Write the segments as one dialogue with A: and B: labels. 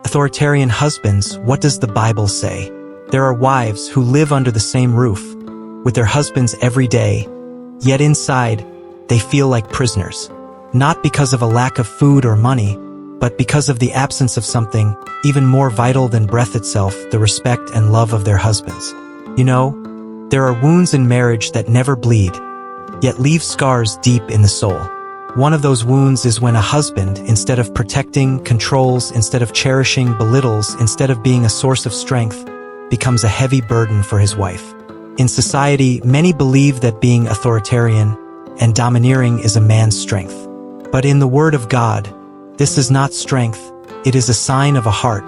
A: Authoritarian husbands, what does the Bible say? There are wives who live under the same roof, with their husbands every day, yet inside, they feel like prisoners. Not because of a lack of food or money, but because of the absence of something even more vital than breath itself, the respect and love of their husbands. You know, there are wounds in marriage that never bleed, yet leave scars deep in the soul. One of those wounds is when a husband, instead of protecting, controls, instead of cherishing, belittles, instead of being a source of strength, becomes a heavy burden for his wife. In society, many believe that being authoritarian and domineering is a man's strength. But in the Word of God, this is not strength, it is a sign of a heart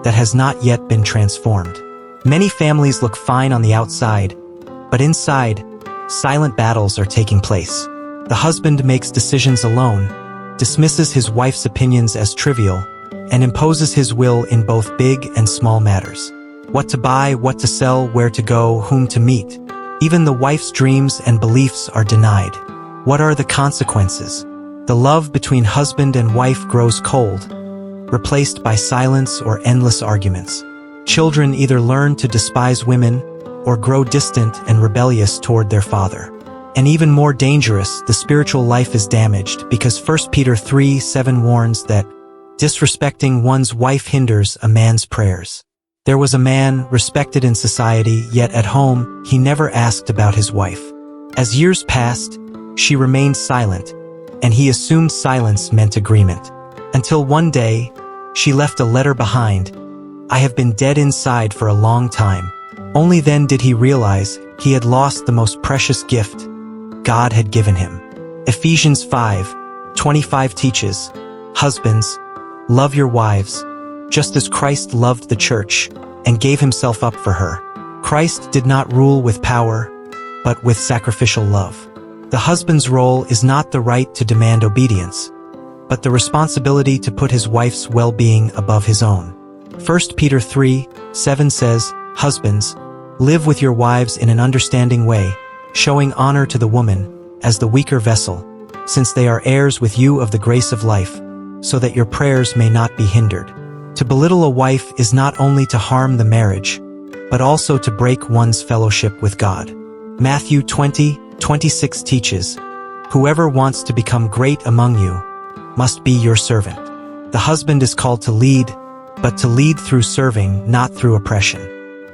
A: that has not yet been transformed. Many families look fine on the outside, but inside, silent battles are taking place. The husband makes decisions alone, dismisses his wife's opinions as trivial, and imposes his will in both big and small matters. What to buy, what to sell, where to go, whom to meet. Even the wife's dreams and beliefs are denied. What are the consequences? The love between husband and wife grows cold, replaced by silence or endless arguments. Children either learn to despise women or grow distant and rebellious toward their father. And even more dangerous, the spiritual life is damaged because 1 Peter 3:7 warns that disrespecting one's wife hinders a man's prayers. There was a man respected in society, yet at home he never asked about his wife. As years passed, she remained silent, and he assumed silence meant agreement. Until one day, she left a letter behind. "I have been dead inside for a long time." Only then did he realize he had lost the most precious gift God had given him. Ephesians 5:25 teaches, "Husbands, love your wives, just as Christ loved the church and gave himself up for her." Christ did not rule with power, but with sacrificial love. The husband's role is not the right to demand obedience, but the responsibility to put his wife's well-being above his own. 1 Peter 3:7 says, "Husbands, live with your wives in an understanding way, showing honor to the woman as the weaker vessel, since they are heirs with you of the grace of life, so that your prayers may not be hindered." To belittle a wife is not only to harm the marriage, but also to break one's fellowship with God. Matthew 20:26 teaches, "Whoever wants to become great among you must be your servant." The husband is called to lead, but to lead through serving, not through oppression.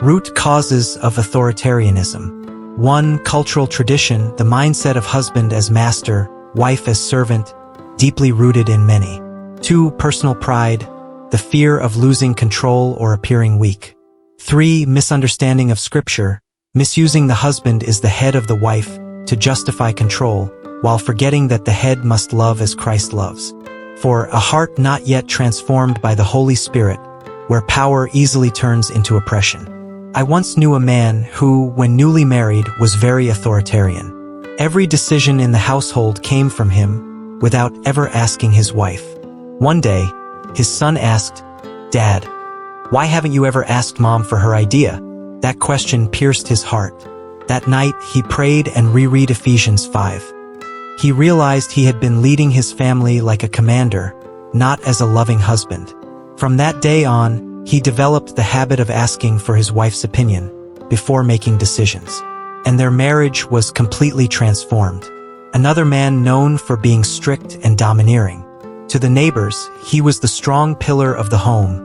A: Root causes of authoritarianism. 1. Cultural tradition, the mindset of husband as master, wife as servant, deeply rooted in many. 2. Personal pride, the fear of losing control or appearing weak. 3. Misunderstanding of Scripture, misusing the husband is the head of the wife to justify control, while forgetting that the head must love as Christ loves. 4. A heart not yet transformed by the Holy Spirit, where power easily turns into oppression. I once knew a man who, when newly married, was very authoritarian. Every decision in the household came from him, without ever asking his wife. One day, his son asked, "Dad, why haven't you ever asked Mom for her idea?" That question pierced his heart. That night, he prayed and reread Ephesians 5. He realized he had been leading his family like a commander, not as a loving husband. From that day on, he developed the habit of asking for his wife's opinion before making decisions. And their marriage was completely transformed. Another man known for being strict and domineering. To the neighbors, he was the strong pillar of the home,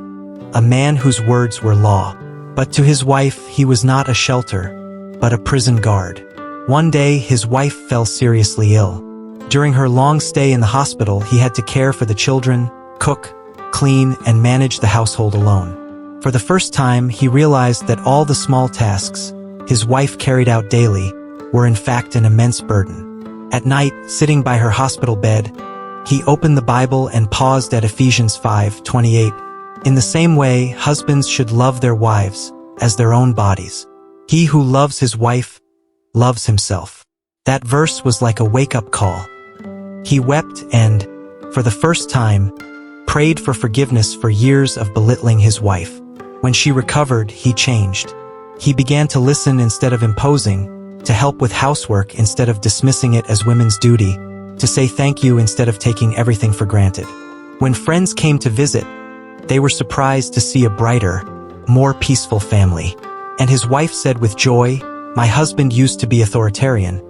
A: a man whose words were law. But to his wife, he was not a shelter, but a prison guard. One day, his wife fell seriously ill. During her long stay in the hospital, he had to care for the children, cook, clean, and manage the household alone. For the first time, he realized that all the small tasks his wife carried out daily were in fact an immense burden. At night, sitting by her hospital bed, he opened the Bible and paused at Ephesians 5:28. In the same way, husbands should love their wives as their own bodies. He who loves his wife loves himself. That verse was like a wake-up call. He wept and, for the first time, prayed for forgiveness for years of belittling his wife. When she recovered, he changed. He began to listen instead of imposing, to help with housework instead of dismissing it as women's duty, to say thank you instead of taking everything for granted. When friends came to visit, They were surprised to see a brighter, more peaceful family. And his wife said with joy, "My husband used to be authoritarian,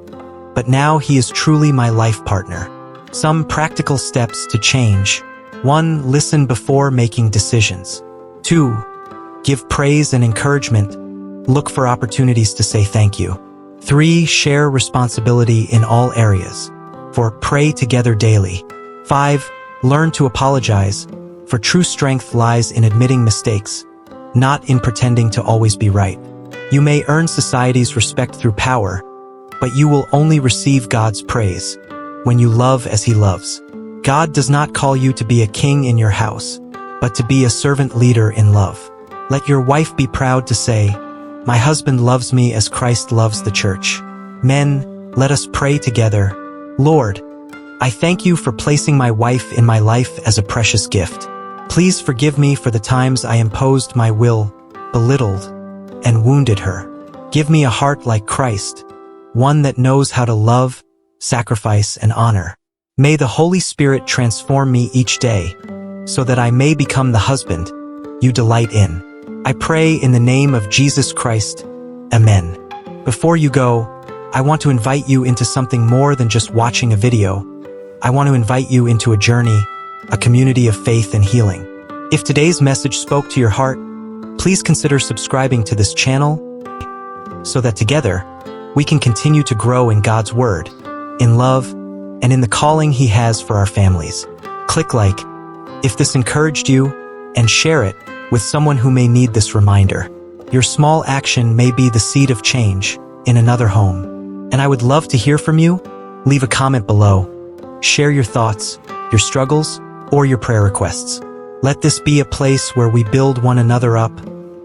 A: but now he is truly my life partner." Some practical steps to change. 1. Listen before making decisions. 2. Give praise and encouragement. Look for opportunities to say thank you. 3. Share responsibility in all areas. 4. Pray together daily. 5. Learn to apologize, for true strength lies in admitting mistakes, not in pretending to always be right. You may earn society's respect through power, but you will only receive God's praise when you love as He loves. God does not call you to be a king in your house, but to be a servant leader in love. Let your wife be proud to say, "My husband loves me as Christ loves the church." Men, let us pray together. Lord, I thank you for placing my wife in my life as a precious gift. Please forgive me for the times I imposed my will, belittled, and wounded her. Give me a heart like Christ, one that knows how to love, sacrifice, and honor. May the Holy Spirit transform me each day, so that I may become the husband you delight in. I pray in the name of Jesus Christ. Amen. Before you go, I want to invite you into something more than just watching a video. I want to invite you into a journey, a community of faith and healing. If today's message spoke to your heart, please consider subscribing to this channel so that together we can continue to grow in God's Word, in love, and in the calling He has for our families. Click like if this encouraged you, and share it with someone who may need this reminder. Your small action may be the seed of change in another home. And I would love to hear from you. Leave a comment below. Share your thoughts, your struggles, or your prayer requests. Let this be a place where we build one another up,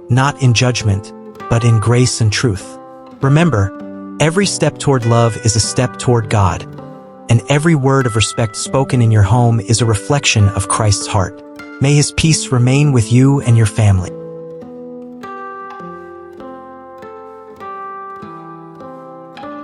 A: not in judgment, but in grace and truth. Remember, every step toward love is a step toward God, and every word of respect spoken in your home is a reflection of Christ's heart. May His peace remain with you and your family.